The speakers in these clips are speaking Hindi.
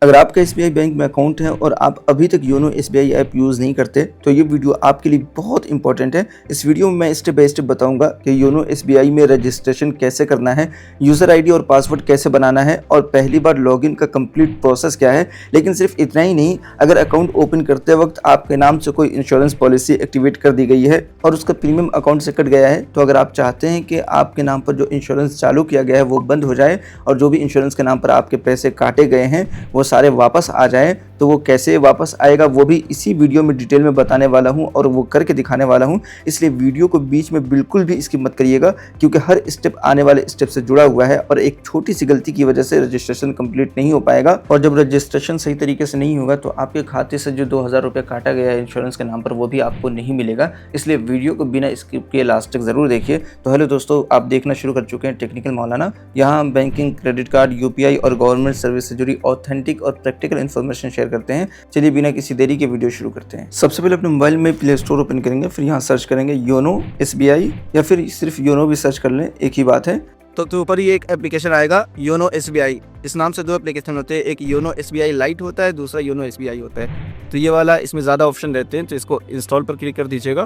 अगर आपका एसबीआई बैंक में अकाउंट है और आप अभी तक योनो एसबीआई ऐप यूज़ नहीं करते तो ये वीडियो आपके लिए बहुत इंपॉर्टेंट है। इस वीडियो में मैं स्टेप बाय स्टेप बताऊंगा कि योनो एसबीआई में रजिस्ट्रेशन कैसे करना है, यूज़र आईडी और पासवर्ड कैसे बनाना है और पहली बार लॉगिन का कंप्लीट प्रोसेस क्या है। लेकिन सिर्फ इतना ही नहीं, अगर अकाउंट ओपन करते वक्त आपके नाम से कोई इंश्योरेंस पॉलिसी एक्टिवेट कर दी गई है और उसका प्रीमियम अकाउंट से कट गया है, तो अगर आप चाहते हैं कि आपके नाम पर जो इंश्योरेंस चालू किया गया है वो बंद हो जाए और जो भी इंश्योरेंस के नाम पर आपके पैसे काटे गए हैं वो सारे वापस आ जाएं, तो वो कैसे वापस आएगा वो भी इसी वीडियो में डिटेल में बताने वाला हूं और वो करके दिखाने वाला हूं। इसलिए वीडियो को बीच में बिल्कुल भी स्किप मत करिएगा, क्योंकि हर स्टेप आने वाले स्टेप से जुड़ा हुआ है और एक छोटी सी गलती की वजह से रजिस्ट्रेशन कंप्लीट नहीं हो पाएगा। और जब रजिस्ट्रेशन सही तरीके से नहीं होगा तो आपके खाते से जो 2000 रुपये काटा गया है इंश्योरेंस के नाम पर वो भी आपको नहीं मिलेगा। इसलिए वीडियो को बिना स्किप किए लास्ट तक जरूर देखिए। तो हेलो दोस्तों, आप देखना शुरू कर चुके हैं टेक्निकल मौलाना। यहाँ बैंकिंग, क्रेडिट कार्ड, यूपीआई और गवर्नमेंट सर्विस से जुड़ी ऑथेंटिक और प्रैक्टिकल इन्फॉर्मेशन शेयर करते हैं। चलिए बिना किसी देरी के वीडियो शुरू करते हैं। सबसे पहले अपने मोबाइल में प्ले स्टोर ओपन करेंगे, फिर यहाँ सर्च करेंगे योनो एसबीआई या फिर सिर्फ योनो भी सर्च कर लें, एक ही बात है। तो ऊपर ही एक एप्लीकेशन आएगा योनो एसबीआई। इस नाम से दो एप्लीकेशन होते हैं, एक योनो एसबीआई लाइट होता है, दूसरा योनो एसबीआई होता है। तो ये वाला इसमें ज़्यादा ऑप्शन रहते हैं, तो इसको इंस्टॉल पर क्लिक कर दीजिएगा।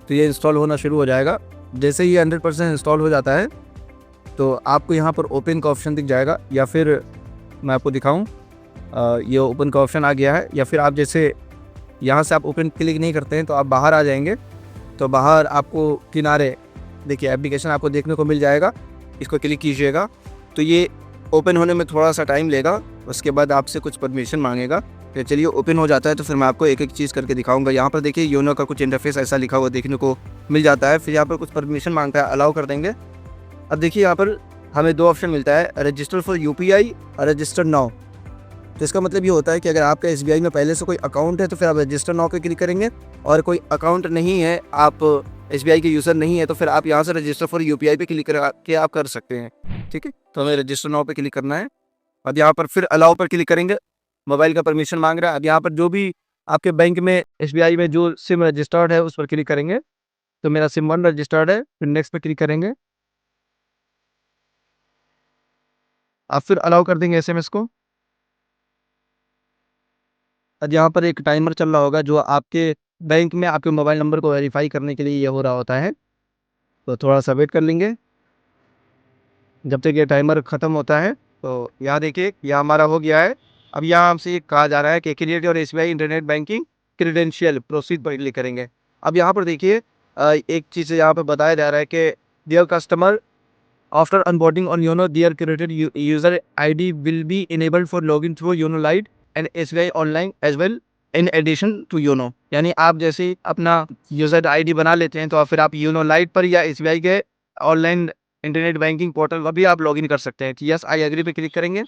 तो ये इंस्टॉल होना शुरू हो जाएगा। जैसे ही 100% इंस्टॉल हो जाता है तो आपको यहाँ पर ओपन का ऑप्शन दिख जाएगा, या फिर मैं आपको दिखाऊँ, ये ओपन का ऑप्शन आ गया है। या फिर आप जैसे यहाँ से आप ओपन क्लिक नहीं करते हैं तो आप बाहर आ जाएंगे। तो बाहर आपको किनारे देखिए एप्लीकेशन आपको देखने को मिल जाएगा, इसको क्लिक कीजिएगा। तो ये ओपन होने में थोड़ा सा टाइम लेगा, उसके बाद आपसे कुछ परमिशन मांगेगा। तो चलिए ओपन हो जाता है तो फिर मैं आपको एक एक चीज़ करके दिखाऊंगा। यहाँ पर देखिए योनो का कुछ इंटरफेस ऐसा लिखा हुआ देखने को मिल जाता है। फिर यहाँ पर कुछ परमिशन मांगता है, अलाउ कर देंगे। अब देखिए यहाँ पर हमें दो ऑप्शन मिलता है, रजिस्टर फॉर यूपीआई और रजिस्टर नाउ। तो इसका मतलब ये होता है कि अगर आपका एसबीआई में पहले से कोई अकाउंट है तो फिर आप रजिस्टर नाउ पे क्लिक करेंगे, और कोई अकाउंट नहीं है, आप एसबीआई के यूज़र नहीं है, तो फिर आप यहाँ से रजिस्टर फॉर यूपीआई पे क्लिक करके आप कर सकते हैं। ठीक है, तो हमें रजिस्टर नाउ पे क्लिक करना है। अब यहाँ पर फिर अलाउ पर क्लिक करेंगे, मोबाइल का परमिशन मांग रहा है। अब यहाँ पर जो भी आपके बैंक में एसबीआई में जो सिम रजिस्टर्ड है उस पर क्लिक करेंगे। तो मेरा सिम 1 रजिस्टर्ड है, फिर नेक्स्ट पे क्लिक करेंगे। आप फिर अलाउ कर देंगे एसएमएस को। अब यहाँ पर एक टाइमर चल रहा होगा जो आपके बैंक में आपके मोबाइल नंबर को वेरीफाई करने के लिए ये हो रहा होता है। तो थोड़ा सा वेट कर लेंगे जब तक ये टाइमर ख़त्म होता है। तो यहाँ देखिए यह हमारा हो गया है। अब यहाँ हमसे ये कहा जा रहा है कि क्रिएट और SBI internet banking credential, proceed पर क्लिक करेंगे। अब यहाँ पर देखिए एक चीज़ यहाँ पर बताया जा रहा है कि dear customer, after onboarding on YONO their created user ID will be enabled for login through YONO Lite and SBI online as well in addition to YONO. यानी आप जैसे ही अपना यूजर आईडी बना लेते हैं तो फिर आप योनो लाइट पर या एसबीआई के ऑनलाइन इंटरनेट बैंकिंग पोर्टल पर भी आप लॉगिन कर सकते हैं। यस आई एग्री पे क्लिक करेंगे।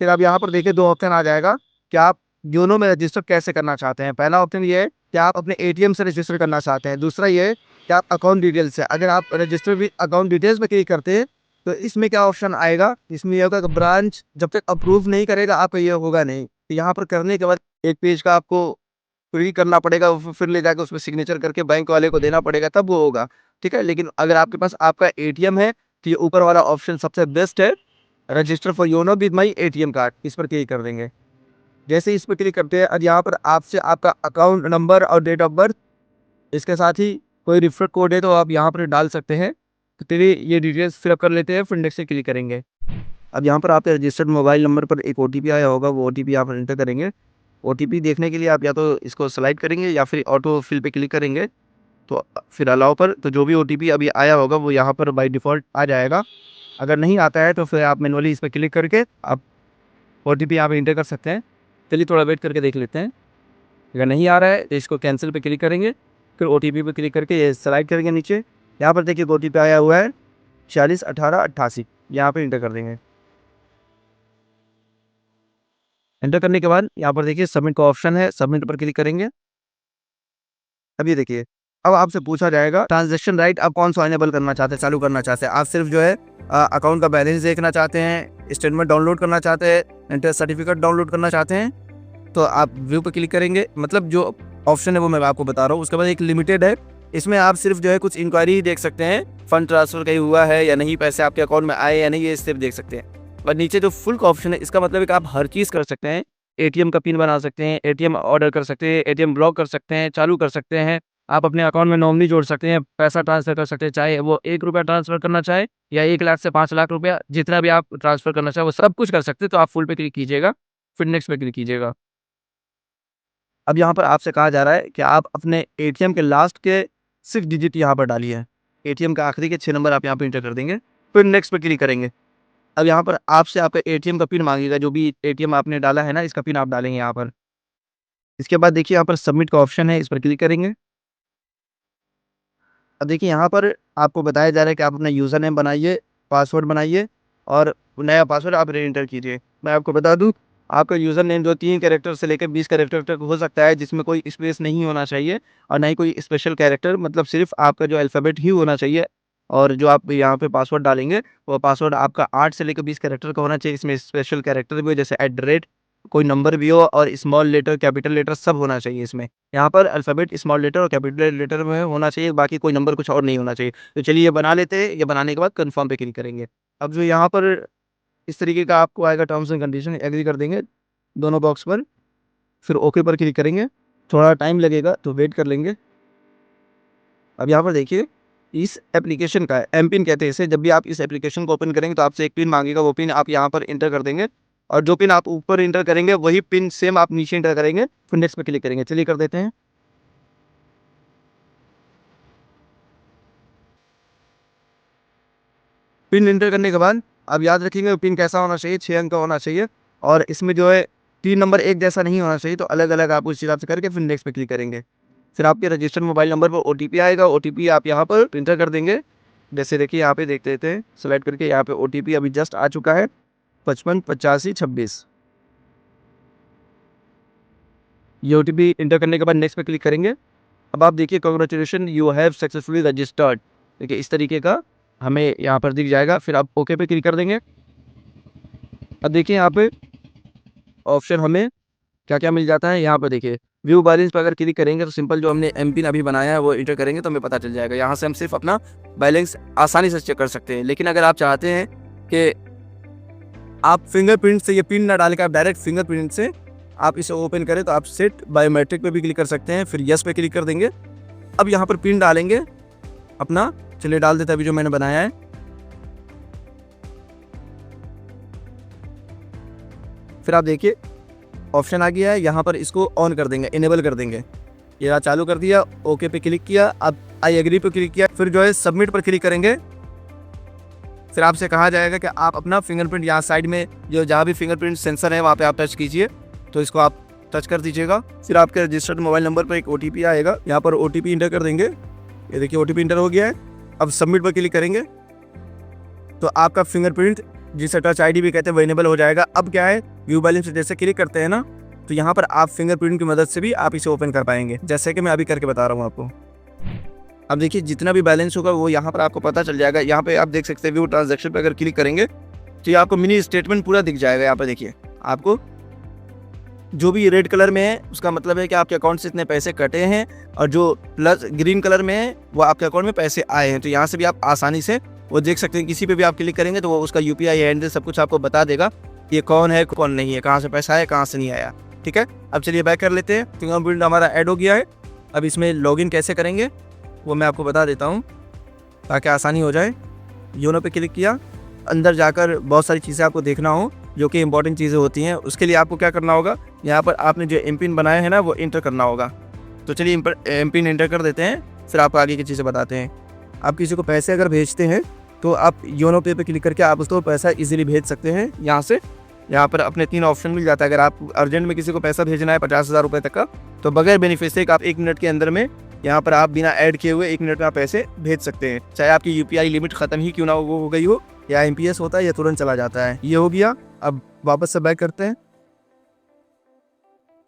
फिर आप यहाँ पर देखिए दो ऑप्शन आ जाएगा कि आप योनो में रजिस्टर कैसे करना चाहते हैं। पहला ऑप्शन ये है कि आप अपने एटीएम से रजिस्टर करना चाहते हैं। दूसरा ये है कि आप अकाउंट डिटेल्स से। अगर आप रजिस्टर भी अकाउंट डिटेल्स में क्लिक करते हैं तो इसमें क्या ऑप्शन आएगा, इसमें यह होगा कि ब्रांच जब तक अप्रूव नहीं करेगा आपका ये होगा नहीं। तो यहाँ पर करने के बाद एक पेज का आपको फ्री करना पड़ेगा, फिर ले जाकर उसमें सिग्नेचर करके बैंक वाले को देना पड़ेगा, तब वो होगा। ठीक है, लेकिन अगर आपके पास आपका एटीएम है तो ये ऊपर वाला ऑप्शन सबसे बेस्ट है, register for YONO with my ATM card. इस पर क्लिक कर देंगे। जैसे इस पर क्लिक करते हैं और यहाँ पर आपसे आपका अकाउंट नंबर और डेट ऑफ बर्थ, इसके साथ ही कोई रेफर कोड है तो आप यहाँ पर डाल सकते हैं। तो तेरे ये डिटेल्स फिलअप कर लेते हैं, फिर नेक्स्ट से क्लिक करेंगे। अब यहाँ पर आपके रजिस्टर्ड मोबाइल नंबर पर एक ओटीपी आया होगा, वो ओटीपी आप एंटर करेंगे। ओटीपी देखने के लिए आप या तो इसको स्लाइड करेंगे या फिर ऑटो फिल पे क्लिक करेंगे। तो फिर अलाउ पर, तो जो भी ओटीपी अभी आया होगा वो यहाँ पर बाय डिफ़ॉल्ट आ जाएगा। अगर नहीं आता है तो फिर आप मैनुअली इस पर क्लिक करके आप ओटीपी यहाँ पर एंटर कर सकते हैं। चलिए थोड़ा वेट करके देख लेते हैं। अगर नहीं आ रहा है तो इसको कैंसिल पे क्लिक करेंगे, फिर ओटीपी पे क्लिक करके ये स्लाइड करेंगे नीचे। यहाँ पर देखिए ओटीपी आया हुआ है 461888, यहाँ पर एंटर कर देंगे। एंटर करने के बाद यहाँ पर देखिए सबमिट का ऑप्शन है, सबमिट पर क्लिक करेंगे। अब ये देखिए अब आपसे पूछा जाएगा ट्रांजैक्शन राइट आप कौन सा इनेबल करना चाहते हैं, चालू करना चाहते हैं। आप सिर्फ जो है अकाउंट का बैलेंस देखना चाहते हैं, स्टेटमेंट डाउनलोड करना चाहते हैं, इंटरेस्ट सर्टिफिकेट डाउनलोड करना चाहते हैं, तो आप व्यू पर क्लिक करेंगे। मतलब जो ऑप्शन है वो मैं आपको बता रहा हूँ। उसके बाद एक लिमिटेड है, इसमें आप सिर्फ जो है कुछ इंक्वायरी देख सकते हैं, फंड ट्रांसफर कहीं हुआ है या नहीं, पैसे आपके अकाउंट में आए या नहीं, ये सिर्फ देख सकते हैं। और नीचे जो फुल का ऑप्शन है, इसका मतलब है कि आप हर चीज़ कर सकते हैं। एटीएम का पिन बना सकते हैं, एटीएम ऑर्डर कर सकते हैं, एटीएम ब्लॉक कर सकते हैं, चालू कर सकते हैं। आप अपने अकाउंट में नॉमिनी जोड़ सकते हैं, पैसा ट्रांसफ़र कर सकते हैं, चाहे वो ₹1 ट्रांसफ़र करना चाहे या 1 लाख से 5 लाख रुपया, जितना भी आप ट्रांसफ़र करना चाहें, वो सब कुछ कर सकते हैं। तो आप फुल पे क्लिक कीजिएगा, फिर नेक्स्ट पे क्लिक कीजिएगा। अब यहाँ पर आपसे कहा जा रहा है कि आप अपने एटीएम के लास्ट के 6 डिजिट यहाँ पर डालिए। एटीएम के आखिरी के 6 नंबर आप यहाँ पे एंटर कर देंगे, फिर नेक्स्ट पे क्लिक करेंगे। अब यहाँ पर आपसे आपका एटीएम का पिन माँगेगा, जो भी एटीएम आपने डाला है ना, इसका पिन आप डालेंगे यहाँ पर। इसके बाद देखिए यहाँ पर सबमिट का ऑप्शन है, इस पर क्लिक करेंगे। अब देखिए यहाँ पर आपको बताया जा रहा है कि आप अपना यूज़र नेम बनाइए, पासवर्ड बनाइए और नया पासवर्ड आप री-एंटर कीजिए। मैं आपको बता दूँ, आपका यूज़र नेम जो 3 कैरेक्टर से लेकर 20 कैरेक्टर तक हो सकता है, जिसमें कोई स्पेस नहीं होना चाहिए और ना ही कोई स्पेशल कैरेक्टर, मतलब सिर्फ़ आपका जो अल्फ़ाबेट ही होना चाहिए। और जो आप यहाँ पे पासवर्ड डालेंगे, वो पासवर्ड आपका 8 से लेकर 20 कैरेक्टर का होना चाहिए। इसमें स्पेशल कैरेक्टर भी हो, जैसे एट द रेट, कोई नंबर भी हो और स्मॉल लेटर, कैपिटल लेटर सब होना चाहिए इसमें। यहाँ पर अल्फ़ाबेट स्मॉल लेटर और कैपिटल लेटर में होना चाहिए, बाकी कोई नंबर कुछ और नहीं होना चाहिए। तो चलिए ये बना लेते हैं, ये बनाने के बाद कन्फर्म पे क्लिक करेंगे। अब जो यहाँ पर इस तरीके का आपको आएगा टर्म्स एंड कंडीशन, एग्री कर देंगे दोनों बॉक्स पर, फिर ओके पर क्लिक करेंगे। थोड़ा टाइम लगेगा तो वेट कर लेंगे। अब यहाँ पर देखिए, इस एप्लीकेशन का एमपिन कहते हैं इसे। जब भी आप इस एप्लीकेशन को ओपन करेंगे तो आपसे एक पिन माँगेगा, वो पिन आप यहाँ पर एंटर कर देंगे और जो पिन आप ऊपर एंटर करेंगे वही पिन सेम आप नीचे एंटर करेंगे, फिर नेक्स्ट पे क्लिक करेंगे। चलिए कर देते हैं। पिन एंटर करने के बाद आप याद रखेंगे पिन कैसा होना चाहिए, 6 अंक का होना चाहिए और इसमें जो है 3 नंबर एक जैसा नहीं होना चाहिए, तो अलग-अलग आप उस हिसाब से करके फिर नेक्स्ट पे क्लिक करेंगे। फिर आपके रजिस्टर्ड मोबाइल नंबर पर ओटीपी आएगा, ओटीपी आप यहाँ पर एंटर कर देंगे। जैसे देखिए यहाँ पे देख लेते हैं, सेलेक्ट करके यहाँ पे ओटीपी अभी जस्ट आ चुका है 558526। ये ओटीपी एंटर करने के बाद नेक्स्ट पे क्लिक करेंगे। अब आप देखिए, congratulation you have successfully registered. देखिए इस तरीके का हमें यहाँ पर दिख जाएगा, फिर आप ओके पे क्लिक कर देंगे। अब देखिए यहाँ पे ऑप्शन हमें क्या-क्या मिल जाता है। यहाँ पे देखिए व्यू बैलेंस पे अगर क्लिक करेंगे तो सिंपल जो हमने एमपिन अभी बनाया है वो एंटर करेंगे तो हमें पता चल जाएगा। यहाँ से हम सिर्फ अपना बैलेंस आसानी से चेक कर सकते हैं। लेकिन अगर आप चाहते हैं कि आप फिंगरप्रिंट से ये पिन ना डाल के आप डायरेक्ट फिंगरप्रिंट से आप इसे ओपन करें, तो आप सेट बायोमेट्रिक पे भी क्लिक कर सकते हैं, फिर यस पे क्लिक कर देंगे। अब यहाँ पर पिन डालेंगे अपना, चलिए डाल देते हैं अभी जो मैंने बनाया है। फिर आप देखिए ऑप्शन आ गया है, यहाँ पर इसको ऑन कर देंगे, इनेबल कर देंगे। ये चालू कर दिया, ओके पे क्लिक किया, अब आई एग्री पे क्लिक किया, फिर जो है सबमिट पर क्लिक करेंगे। फिर आपसे कहा जाएगा कि आप अपना फिंगरप्रिंट यहाँ साइड में जो जहाँ भी फिंगरप्रिंट सेंसर है वहाँ पे आप टच कीजिए, तो इसको आप टच कर दीजिएगा। फिर आपके रजिस्टर्ड मोबाइल नंबर पर एक ओटीपी आएगा, यहाँ पर ओटीपी इंटर कर देंगे। ये देखिए ओटीपी इंटर हो गया है। अब सबमिट पर क्लिक करेंगे तो आपका फिंगरप्रिंट, जिसे टच आईडी भी कहते हैं, वो इनेबल हो जाएगा। अब क्या है, व्यू बैलेंस से जैसे क्लिक करते हैं ना, तो यहाँ पर आप फिंगरप्रिंट की मदद से भी आप इसे ओपन कर पाएंगे, जैसे कि मैं अभी करके बता रहा हूँ आपको। अब देखिए जितना भी बैलेंस होगा वो यहाँ पर आपको पता चल जाएगा। यहाँ पे आप देख सकते हैं व्यू ट्रांजैक्शन पे अगर क्लिक करेंगे तो ये आपको मिनी स्टेटमेंट पूरा दिख जाएगा। यहाँ पर देखिए आपको जो भी रेड कलर में है उसका मतलब है कि आपके अकाउंट से इतने पैसे कटे हैं, और जो प्लस ग्रीन कलर में है वो आपके अकाउंट में पैसे आए हैं। तो यहाँ से भी आप आसानी से वो देख सकते हैं। किसी पे भी आप क्लिक करेंगे तो वो उसका यूपीआई हैंडल सब कुछ आपको बता देगा, ये कौन है कौन नहीं है, कहाँ से पैसा आया कहाँ से नहीं आया। ठीक है, अब चलिए बैक कर लेते हैं। फिंगरप्रिंट हमारा ऐड हो गया है। अब इसमें लॉगिन कैसे करेंगे वो मैं आपको बता देता हूँ ताकि आसानी हो जाए। योनो पे क्लिक किया, अंदर जाकर बहुत सारी चीज़ें आपको देखना हो जो कि इंपॉर्टेंट चीज़ें होती हैं। उसके लिए आपको क्या करना होगा, यहाँ पर आपने जो एमपिन बनाया है ना वो इंटर करना होगा। तो चलिए एमपिन इंटर कर देते हैं, फिर आपको आगे की चीज़ें बताते हैं। आप किसी को पैसे अगर भेजते हैं तो आप योनो पे क्लिक करके आप उसको पैसा इजीली भेज सकते हैं। यहाँ पर अपने 3 ऑप्शन मिल जाता है। अगर आप अर्जेंट में किसी को पैसा भेजना है 50,000 रुपये तक का, तो बगैर बेनिफिशियरी का आप 1 मिनट के अंदर में यहाँ पर आप बिना ऐड किए हुए 1 मिनट में आप पैसे भेज सकते हैं। चाहे आपकी यूपीआई लिमिट ख़त्म ही क्यों ना हो गई हो, या एमपीएस होता है या तुरंत चला जाता है। ये हो गया। अब वापस से बैक करते हैं।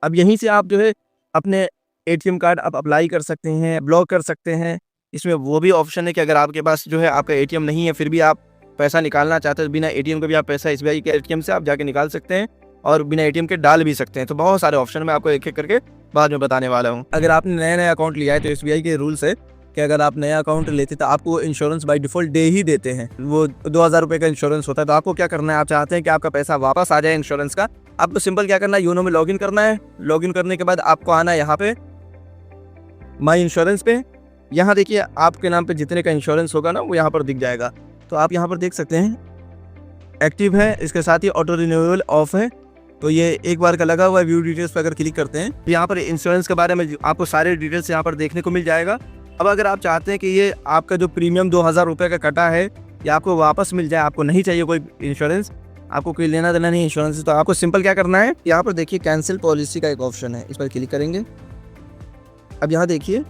अब यहीं से आप जो है अपने एटीएम कार्ड आप अप्लाई कर सकते हैं, ब्लॉक कर सकते हैं। इसमें वो भी ऑप्शन है कि अगर आपके पास जो है आपका एटीएम नहीं है फिर भी आप पैसा निकालना चाहते हैं, तो बिना एटीएम के भी आप पैसा एसबीआई के एटीएम से आप जाके निकाल सकते हैं और बिना एटीएम के डाल भी सकते हैं। तो बहुत सारे ऑप्शन मैं आपको एक एक करके बाद में बताने वाला हूँ। अगर आपने नया अकाउंट लिया है तो एसबीआई के रूल्स है कि अगर आप नया अकाउंट लेते तो आपको इंश्योरेंस बाय डिफ़ॉल्ट दे ही देते हैं, वो 2000 रुपये का इंश्योरेंस होता है। तो आपको क्या करना है, आप चाहते हैं कि आपका पैसा वापस आ जाए इंश्योरेंस का, आपको सिंपल क्या करना है, योनो में लॉगिन करना है। लॉगिन करने के बाद आपको आना है यहाँ पे माई इंश्योरेंस पे। यहाँ देखिए आपके नाम पे जितने का इंश्योरेंस होगा ना वो यहाँ पर दिख जाएगा। तो आप यहाँ पर देख सकते हैं एक्टिव है, इसके साथ ही ऑटो रिन्यूएबल ऑफ है। तो ये एक बार का लगा हुआ है। व्यू डिटेल्स पर अगर क्लिक करते हैं तो यहाँ पर इंश्योरेंस के बारे में आपको सारे डिटेल्स यहाँ पर देखने को मिल जाएगा। अब अगर आप चाहते हैं कि ये आपका जो प्रीमियम 2000 रुपये का कटा है या आपको वापस मिल जाए, आपको नहीं चाहिए कोई इंश्योरेंस, आपको कोई लेना देना नहीं इंश्योरेंस से, तो आपको सिंपल क्या करना है, यहाँ पर देखिए कैंसिल पॉलिसी का एक ऑप्शन है, इस पर क्लिक करेंगे। अब यहाँ देखिए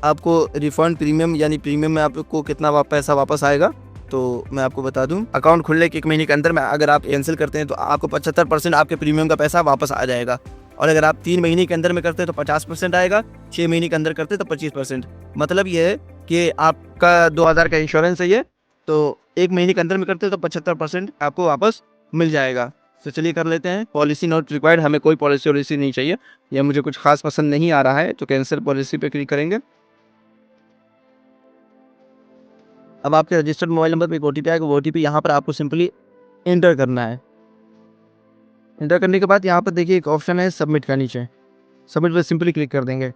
आपको रिफंड प्रीमियम यानी प्रीमियम में आपको कितना पैसा वापस आएगा। तो मैं आपको बता दूं, अकाउंट खुलने के 1 महीने के अंदर में अगर आप कैंसिल करते हैं तो आपको 75% आपके प्रीमियम का पैसा वापस आ जाएगा। और अगर आप 3 महीने के अंदर में करते हैं तो 50% आएगा, 6 महीने के अंदर करते हैं तो 25%। मतलब ये है कि आपका 2000 का इंश्योरेंस है ये, तो 1 महीने के अंदर में करते हैं तो 75% आपको वापस मिल जाएगा। तो चलिए कर लेते हैं। पॉलिसी नॉट रिक्वायर्ड, हमें कोई पॉलिसी नहीं चाहिए, यह मुझे कुछ खास पसंद नहीं आ रहा है, तो कैंसिल पॉलिसी पे क्लिक करेंगे। अब आपके रजिस्टर्ड मोबाइल नंबर पे एक ओटीपी आएगा, वो ओटीपी यहाँ पर आपको सिंपली एंटर करना है। एंटर करने के बाद यहाँ पर देखिए एक ऑप्शन है सबमिट का, नीचे सबमिट पे सिंपली क्लिक कर देंगे।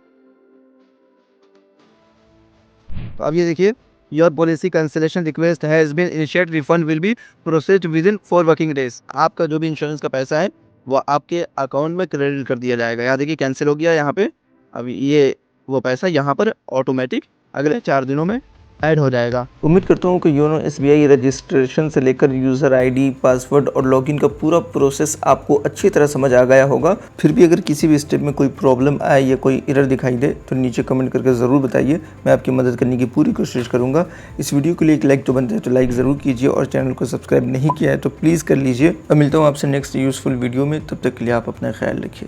तो अब ये देखिए your policy cancellation request has been initiated, refund will be processed within 4 working days. आपका जो भी इंश्योरेंस का पैसा है वो आपके अकाउंट में क्रेडिट कर दिया जाएगा। यहाँ देखिए कैंसिल हो गया यहाँ पे। अब ये वो पैसा यहाँ पर ऑटोमेटिक अगले 4 दिनों में ऐड हो जाएगा। उम्मीद करता हूँ कि योनो एसबीआई रजिस्ट्रेशन से लेकर यूज़र आईडी, पासवर्ड और लॉगिन का पूरा प्रोसेस आपको अच्छी तरह समझ आ गया होगा। फिर भी अगर किसी भी स्टेप में कोई प्रॉब्लम आए या कोई एरर दिखाई दे तो नीचे कमेंट करके ज़रूर बताइए, मैं आपकी मदद करने की पूरी कोशिश करूँगा। इस वीडियो के लिए एक लाइक तो बनता है तो लाइक ज़रूर कीजिए, और चैनल को सब्सक्राइब नहीं किया है तो प्लीज़ कर लीजिए। और मिलता हूँ आपसे नेक्स्ट यूज़फुल वीडियो में, तब तक के लिए आप अपना ख्याल रखिए।